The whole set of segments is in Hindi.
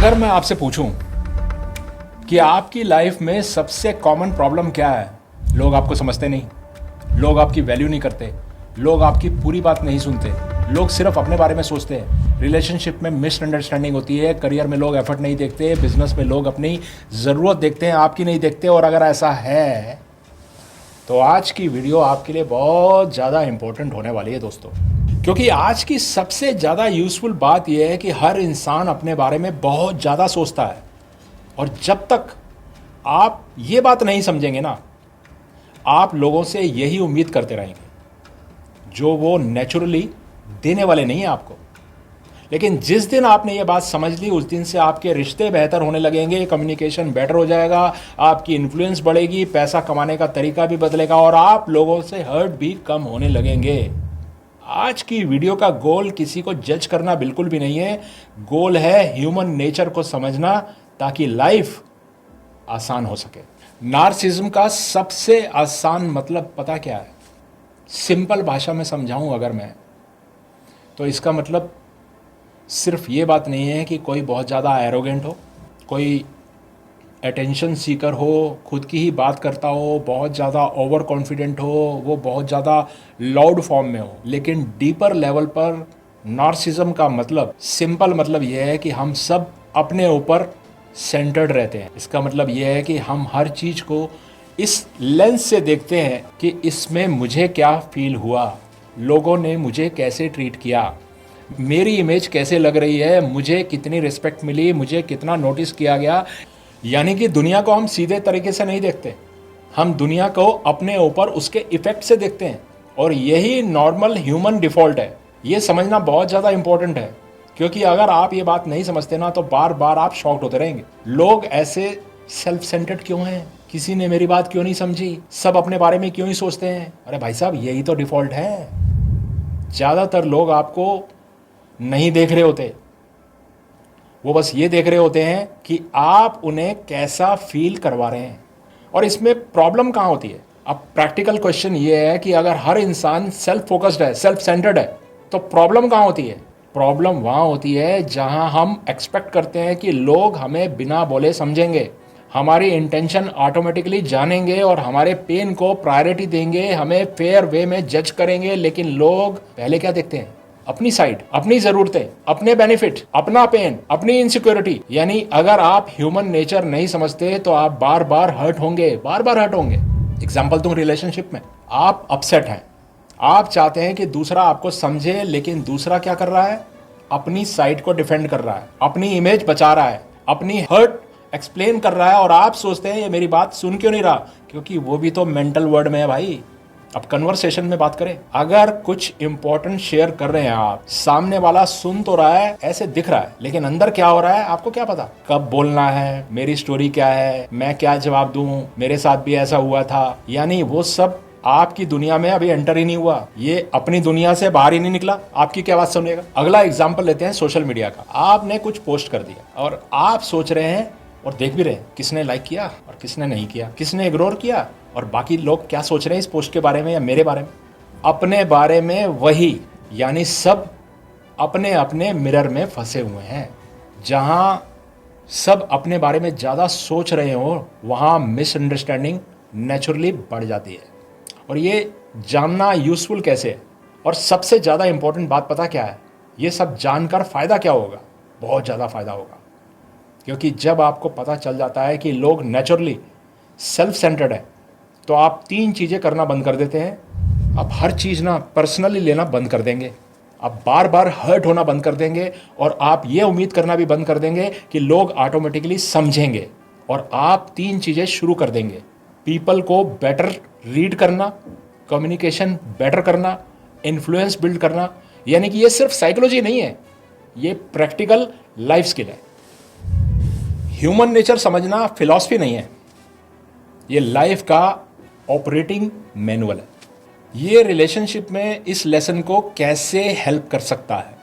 अगर मैं आपसे पूछूं कि आपकी लाइफ में सबसे कॉमन प्रॉब्लम क्या है, लोग आपको समझते नहीं, लोग आपकी वैल्यू नहीं करते, लोग आपकी पूरी बात नहीं सुनते, लोग सिर्फ अपने बारे में सोचते हैं, रिलेशनशिप में मिसअंडरस्टैंडिंग होती है, करियर में लोग एफर्ट नहीं देखते, बिजनेस में लोग अपनी ज़रूरत देखते हैं, आपकी नहीं देखते। और अगर ऐसा है तो आज की वीडियो आपके लिए बहुत ज़्यादा इंपॉर्टेंट होने वाली है दोस्तों, क्योंकि आज की सबसे ज़्यादा यूज़फुल बात यह है कि हर इंसान अपने बारे में बहुत ज़्यादा सोचता है। और जब तक आप ये बात नहीं समझेंगे ना, आप लोगों से यही उम्मीद करते रहेंगे जो वो नेचुरली देने वाले नहीं है आपको। लेकिन जिस दिन आपने ये बात समझ ली, उस दिन से आपके रिश्ते बेहतर होने लगेंगे, कम्युनिकेशन बेटर हो जाएगा, आपकी इन्फ्लुएंस बढ़ेगी, पैसा कमाने का तरीका भी बदलेगा और आप लोगों से हर्ट भी कम होने लगेंगे। आज की वीडियो का गोल किसी को जज करना बिल्कुल भी नहीं है। गोल है ह्यूमन नेचर को समझना, ताकि लाइफ आसान हो सके। नार्सिज्म का सबसे आसान मतलब पता क्या है? सिंपल भाषा में समझाऊं अगर मैं, तो इसका मतलब सिर्फ ये बात नहीं है कि कोई बहुत ज़्यादा एरोगेंट हो, कोई अटेंशन सीकर हो, खुद की ही बात करता हो, बहुत ज़्यादा ओवर कॉन्फिडेंट हो, वो बहुत ज़्यादा लाउड फॉर्म में हो। लेकिन डीपर लेवल पर नार्सिज्म का मतलब, सिंपल मतलब ये है कि हम सब अपने ऊपर सेंटर्ड रहते हैं। इसका मतलब ये है कि हम हर चीज़ को इस लेंस से देखते हैं कि इसमें मुझे क्या फील हुआ, लोगों ने मुझे कैसे ट्रीट किया, मेरी इमेज कैसे लग रही है, मुझे कितनी रिस्पेक्ट मिली, मुझे कितना नोटिस किया गया। यानी कि दुनिया को हम सीधे तरीके से नहीं देखते, हम दुनिया को अपने ऊपर उसके इफेक्ट से देखते हैं। और यही नॉर्मल ह्यूमन डिफ़ॉल्ट है। ये समझना बहुत ज़्यादा इंपॉर्टेंट है, क्योंकि अगर आप ये बात नहीं समझते ना, तो बार बार आप शॉक्ड होते रहेंगे। लोग ऐसे सेल्फ सेंटर्ड क्यों हैं? किसी ने मेरी बात क्यों नहीं समझी? सब अपने बारे में क्यों ही सोचते हैं? अरे भाई साहब, यही तो डिफ़ॉल्ट है। ज़्यादातर लोग आपको नहीं देख रहे होते, वो बस ये देख रहे होते हैं कि आप उन्हें कैसा फील करवा रहे हैं। और इसमें प्रॉब्लम कहाँ होती है? अब प्रैक्टिकल क्वेश्चन ये है कि अगर हर इंसान सेल्फ फोकस्ड है, सेल्फ सेंटर्ड है, तो प्रॉब्लम कहाँ होती है? प्रॉब्लम वहाँ होती है जहाँ हम एक्सपेक्ट करते हैं कि लोग हमें बिना बोले समझेंगे, हमारी इंटेंशन ऑटोमेटिकली जानेंगे और हमारे पेन को प्रायोरिटी देंगे, हमें फेयर वे में जज करेंगे। लेकिन लोग पहले क्या देखते हैं? अपनी साइड, अपनी जरूरतें, अपने बेनिफिट, अपना पेन, अपनी इनसिक्योरिटी। यानी अगर आप ह्यूमन नेचर नहीं समझते तो आप बार बार हर्ट होंगे, बार बार हर्ट होंगे। एग्जाम्पल दूं, रिलेशनशिप में आप अपसेट हैं, आप चाहते हैं कि दूसरा आपको समझे, लेकिन दूसरा क्या कर रहा है? अपनी साइड को डिफेंड कर रहा है, अपनी इमेज बचा रहा है, अपनी हर्ट एक्सप्लेन कर रहा है। और आप सोचते हैं ये मेरी बात सुन क्यों नहीं रहा? क्योंकि वो भी तो मेंटल वर्ड में है भाई। अब कन्वर्सेशन में बात करें, अगर कुछ इंपॉर्टेंट शेयर कर रहे हैं आप, सामने वाला सुन तो रहा है, ऐसे दिख रहा है, लेकिन अंदर क्या हो रहा है आपको क्या पता? कब बोलना है, मेरी स्टोरी क्या है, मैं क्या जवाब दूं, मेरे साथ भी ऐसा हुआ था। यानी वो सब आपकी दुनिया में अभी एंटर ही नहीं हुआ, ये अपनी दुनिया से बाहर ही नहीं निकला, आपकी क्या बात सुनेगा? अगला एग्जाम्पल लेते हैं सोशल मीडिया का। आपने कुछ पोस्ट कर दिया और आप सोच रहे हैं और देख भी रहे हैं किसने लाइक किया और किसने नहीं किया, किसने इग्नोर किया, और बाकी लोग क्या सोच रहे हैं इस पोस्ट के बारे में या मेरे बारे में। अपने बारे में वही, यानी सब अपने अपने मिरर में फंसे हुए हैं। जहां सब अपने बारे में ज़्यादा सोच रहे हो, वहां मिसअंडरस्टैंडिंग नेचुरली बढ़ जाती है। और ये जानना यूजफुल कैसे है, और सबसे ज़्यादा इंपॉर्टेंट बात पता क्या है? ये सब जानकर फ़ायदा क्या होगा? बहुत ज़्यादा फ़ायदा होगा। क्योंकि जब आपको पता चल जाता है कि लोग नेचुरली सेल्फ सेंटर्ड है, तो आप 3 चीज़ें करना बंद कर देते हैं। आप हर चीज़ ना पर्सनली लेना बंद कर देंगे, आप बार बार हर्ट होना बंद कर देंगे, और आप ये उम्मीद करना भी बंद कर देंगे कि लोग ऑटोमेटिकली समझेंगे। और आप 3 चीज़ें शुरू कर देंगे: पीपल को बेटर रीड करना, कम्युनिकेशन बेटर करना, इन्फ्लुएंस बिल्ड करना। यानी कि ये सिर्फ साइकोलॉजी नहीं है, ये प्रैक्टिकल लाइफ स्किल है। ह्यूमन नेचर समझना फिलॉसफी नहीं है, ये लाइफ का ऑपरेटिंग मैनुअल है। ये रिलेशनशिप में इस लेसन को कैसे हेल्प कर सकता है।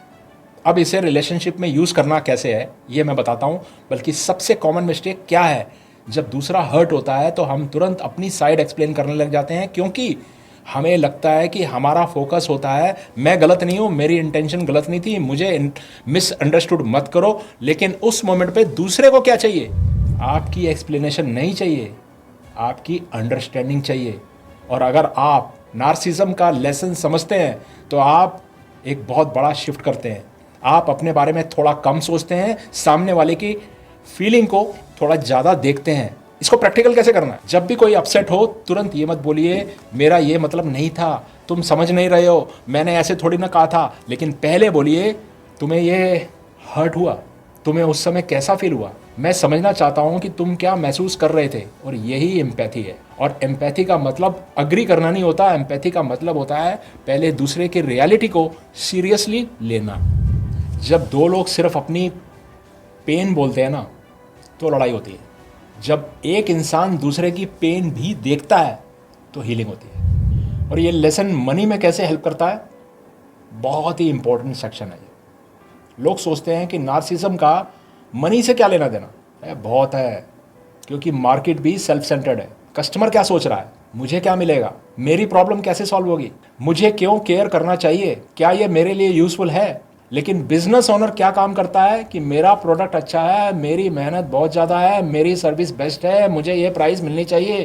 अब इसे रिलेशनशिप में यूज़ करना कैसे है ये मैं बताता हूँ। बल्कि सबसे कॉमन मिस्टेक क्या है, जब दूसरा हर्ट होता है तो हम तुरंत अपनी साइड एक्सप्लेन करने लग जाते हैं, क्योंकि हमें लगता है कि हमारा फोकस होता है मैं गलत नहीं हूँ, मेरी इंटेंशन गलत नहीं थी, मुझे मिसअंडरस्टूड मत करो। लेकिन उस मोमेंट पे दूसरे को क्या चाहिए? आपकी एक्सप्लेनेशन नहीं चाहिए, आपकी अंडरस्टैंडिंग चाहिए। और अगर आप नार्सिज्म का लेसन समझते हैं तो आप एक बहुत बड़ा शिफ्ट करते हैं। आप अपने बारे में थोड़ा कम सोचते हैं, सामने वाले की फीलिंग को थोड़ा ज़्यादा देखते हैं। इसको प्रैक्टिकल कैसे करना है? जब भी कोई अपसेट हो तुरंत ये मत बोलिए मेरा ये मतलब नहीं था, तुम समझ नहीं रहे हो, मैंने ऐसे थोड़ी ना कहा था। लेकिन पहले बोलिए तुम्हें ये हर्ट हुआ, तुम्हें उस समय कैसा फील हुआ, मैं समझना चाहता हूं कि तुम क्या महसूस कर रहे थे। और यही एम्पैथी है। और एम्पैथी का मतलब अग्री करना नहीं होता, एम्पैथी का मतलब होता है पहले दूसरे की रियलिटी को सीरियसली लेना। जब दो लोग सिर्फ अपनी पेन बोलते हैं ना तो लड़ाई होती है। जब एक इंसान दूसरे की पेन भी देखता है तो हीलिंग होती है। और ये लेसन मनी में कैसे हेल्प करता है, बहुत ही इंपॉर्टेंट सेक्शन है ये। लोग सोचते हैं कि नार्सिज्म का मनी से क्या लेना देना है। बहुत है, क्योंकि मार्केट भी सेल्फ सेंटर्ड है। कस्टमर क्या सोच रहा है, मुझे क्या मिलेगा, मेरी प्रॉब्लम कैसे सॉल्व होगी, मुझे क्यों केयर करना चाहिए, क्या ये मेरे लिए यूजफुल है। लेकिन बिजनेस ओनर क्या काम करता है कि मेरा प्रोडक्ट अच्छा है, मेरी मेहनत बहुत ज़्यादा है, मेरी सर्विस बेस्ट है, मुझे ये प्राइस मिलनी चाहिए।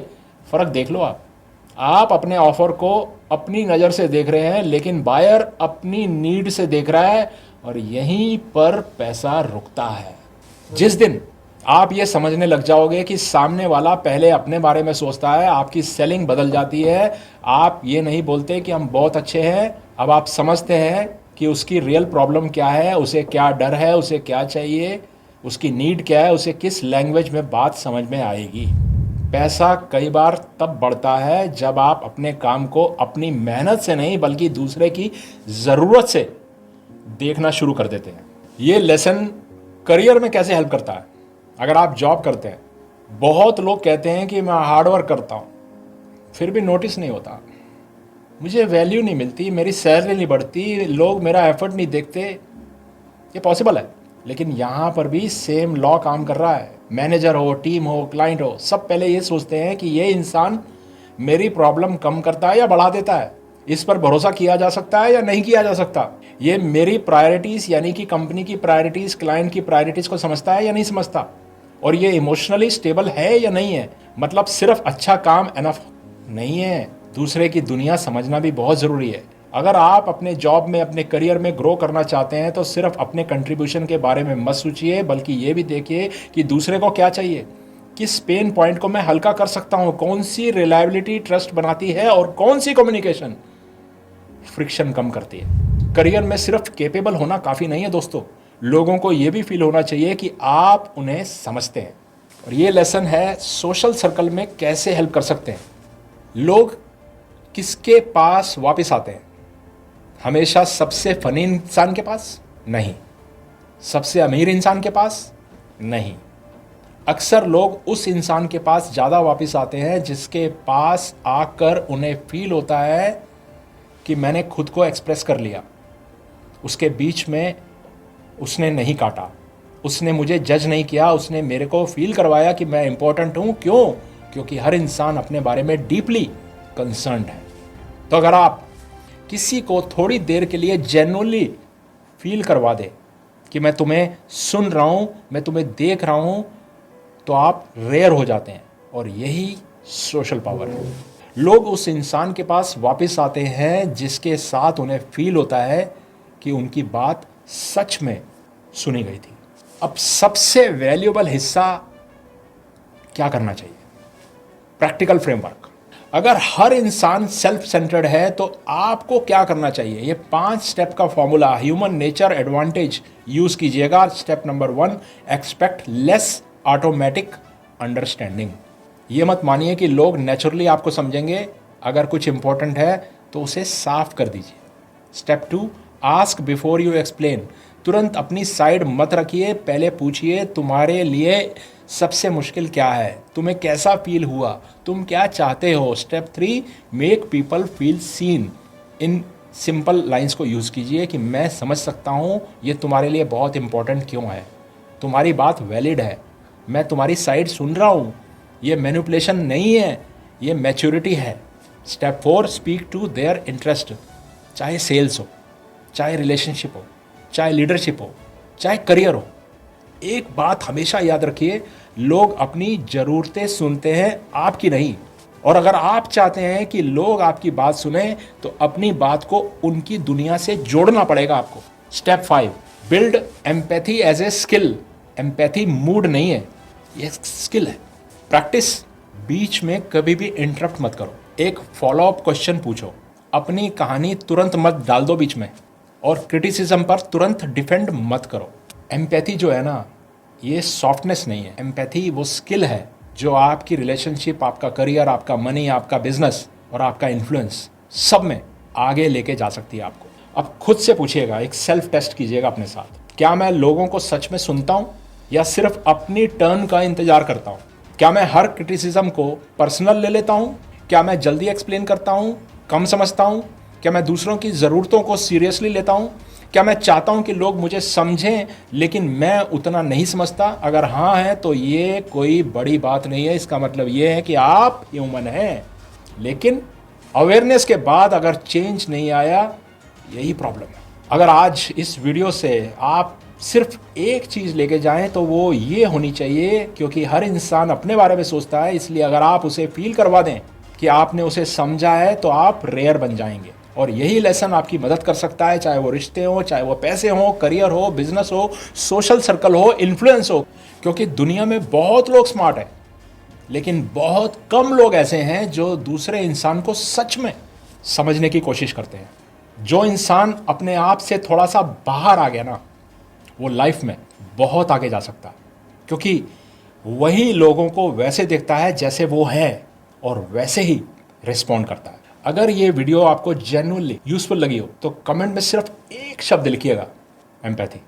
फ़र्क देख लो आप अपने ऑफर को अपनी नज़र से देख रहे हैं, लेकिन बायर अपनी नीड से देख रहा है। और यहीं पर पैसा रुकता है। जिस दिन आप ये समझने लग जाओगे कि सामने वाला पहले अपने बारे में सोचता है, आपकी सेलिंग बदल जाती है। आप ये नहीं बोलते कि हम बहुत अच्छे हैं, अब आप समझते हैं कि उसकी रियल प्रॉब्लम क्या है, उसे क्या डर है, उसे क्या चाहिए, उसकी नीड क्या है, उसे किस लैंग्वेज में बात समझ में आएगी। पैसा कई बार तब बढ़ता है जब आप अपने काम को अपनी मेहनत से नहीं बल्कि दूसरे की ज़रूरत से देखना शुरू कर देते हैं। ये लेसन करियर में कैसे हेल्प करता है? अगर आप जॉब करते हैं, बहुत लोग कहते हैं कि मैं हार्डवर्क करता हूँ फिर भी नोटिस नहीं होता, मुझे वैल्यू नहीं मिलती, मेरी सैलरी नहीं बढ़ती, लोग मेरा एफर्ट नहीं देखते। ये पॉसिबल है, लेकिन यहाँ पर भी सेम लॉ काम कर रहा है। मैनेजर हो, टीम हो, क्लाइंट हो, सब पहले ये सोचते हैं कि ये इंसान मेरी प्रॉब्लम कम करता है या बढ़ा देता है, इस पर भरोसा किया जा सकता है या नहीं किया जा सकता, ये मेरी प्रायोरिटीज़ यानी कि कंपनी की प्रायोरिटीज़, क्लाइंट की प्रायोरिटीज़ को समझता है या नहीं समझता, और ये इमोशनली स्टेबल है या नहीं है। मतलब सिर्फ अच्छा काम एनफ नहीं है, दूसरे की दुनिया समझना भी बहुत ज़रूरी है। अगर आप अपने जॉब में, अपने करियर में ग्रो करना चाहते हैं तो सिर्फ अपने कंट्रीब्यूशन के बारे में मत सोचिए, बल्कि ये भी देखिए कि दूसरे को क्या चाहिए, किस पेन पॉइंट को मैं हल्का कर सकता हूँ, कौन सी रिलायबिलिटी ट्रस्ट बनाती है और कौन सी कम्युनिकेशन फ्रिक्शन कम करती है। करियर में सिर्फ कैपेबल होना काफ़ी नहीं है दोस्तों, लोगों को ये भी फील होना चाहिए कि आप उन्हें समझते हैं। और ये लेसन है सोशल सर्कल में कैसे हेल्प कर सकते हैं। लोग किसके पास वापस आते हैं? हमेशा सबसे फनी इंसान के पास नहीं, सबसे अमीर इंसान के पास नहीं। अक्सर लोग उस इंसान के पास ज़्यादा वापस आते हैं जिसके पास आकर उन्हें फील होता है कि मैंने खुद को एक्सप्रेस कर लिया, उसके बीच में उसने नहीं काटा, उसने मुझे जज नहीं किया, उसने मेरे को फील करवाया कि मैं इंपॉर्टेंट हूँ। क्यों? क्योंकि हर इंसान अपने बारे में डीपली कंसर्न्ड है। तो अगर आप किसी को थोड़ी देर के लिए जेन्युइनली फील करवा दे कि मैं तुम्हें सुन रहा हूँ, मैं तुम्हें देख रहा हूँ, तो आप रेयर हो जाते हैं। और यही सोशल पावर है। लोग उस इंसान के पास वापस आते हैं जिसके साथ उन्हें फील होता है कि उनकी बात सच में सुनी गई थी। अब सबसे वैल्यूएबल हिस्सा क्या करना चाहिए? Practical framework. अगर हर इंसान सेल्फ सेंटर्ड है तो आपको क्या करना चाहिए? ये 5 स्टेप का formula human nature advantage use कीजिएगा। Step number 1, expect less automatic understanding. ये मत मानिए कि लोग नेचुरली आपको समझेंगे, अगर कुछ इंपॉर्टेंट है तो उसे साफ कर दीजिए। Step 2, ask before you explain. तुरंत अपनी साइड मत रखिए, पहले पूछिए तुम्हारे लिए सबसे मुश्किल क्या है, तुम्हें कैसा फील हुआ, तुम क्या चाहते हो। Step 3, make people feel seen. In simple lines को यूज़ कीजिए कि मैं समझ सकता हूँ ये तुम्हारे लिए बहुत इंपॉर्टेंट क्यों है, तुम्हारी बात वैलिड है, मैं तुम्हारी साइड सुन रहा हूँ। ये मैनिपुलेशन नहीं है, ये मैच्योरिटी है। Step 4, speak to their interest. चाहे सेल्स हो, चाहे रिलेशनशिप हो, चाहे लीडरशिप हो, चाहे करियर हो, एक बात हमेशा याद रखिए, लोग अपनी ज़रूरतें सुनते हैं, आपकी नहीं। और अगर आप चाहते हैं कि लोग आपकी बात सुने तो अपनी बात को उनकी दुनिया से जोड़ना पड़ेगा आपको। Step 5, build empathy as a skill. Empathy mood नहीं है, ये स्किल है। प्रैक्टिस। बीच में कभी भी इंटरप्ट मत करो। एक फॉलोअप क्वेश्चन पूछो। अपनी कहानी तुरंत मत डाल दो बीच में, और क्रिटिसिज्म पर तुरंत डिफेंड मत करो। एम्पैथी जो है ना, ये सॉफ्टनेस नहीं है। एम्पैथी वो स्किल है जो आपकी रिलेशनशिप, आपका करियर, आपका मनी, आपका बिजनेस और आपका इन्फ्लुएंस सब में आगे लेके जा सकती है आपको। अब खुद से पूछिएगा, एक सेल्फ टेस्ट कीजिएगा अपने साथ, क्या मैं लोगों को सच में सुनता हूँ या सिर्फ अपनी टर्न का इंतजार करता हूँ? क्या मैं हर क्रिटिसिज्म को पर्सनल ले लेता हूँ? क्या मैं जल्दी एक्सप्लेन करता हूँ, कम समझता हूँ? क्या मैं दूसरों की ज़रूरतों को सीरियसली लेता हूँ? क्या मैं चाहता हूँ कि लोग मुझे समझें लेकिन मैं उतना नहीं समझता? अगर हाँ है तो ये कोई बड़ी बात नहीं है, इसका मतलब ये है कि आप ह्यूमन हैं। लेकिन अवेयरनेस के बाद अगर चेंज नहीं आया, यही प्रॉब्लम है। अगर आज इस वीडियो से आप सिर्फ एक चीज़ लेके जाएं तो वो ये होनी चाहिए, क्योंकि हर इंसान अपने बारे में सोचता है, इसलिए अगर आप उसे फील करवा दें कि आपने उसे समझा है तो आप रेयर बन जाएंगे। और यही लेसन आपकी मदद कर सकता है, चाहे वो रिश्ते हो, चाहे वो पैसे हो, करियर हो, बिजनेस हो, सोशल सर्कल हो, इन्फ्लुएंस हो। क्योंकि दुनिया में बहुत लोग स्मार्ट हैं, लेकिन बहुत कम लोग ऐसे हैं जो दूसरे इंसान को सच में समझने की कोशिश करते हैं। जो इंसान अपने आप से थोड़ा सा बाहर आ गया ना, वो लाइफ में बहुत आगे जा सकता है, क्योंकि वही लोगों को वैसे देखता है जैसे वो है और वैसे ही रिस्पॉन्ड करता है। अगर ये वीडियो आपको जेन्युइनली यूजफुल लगी हो तो कमेंट में सिर्फ एक शब्द लिखिएगा, एम्पैथी।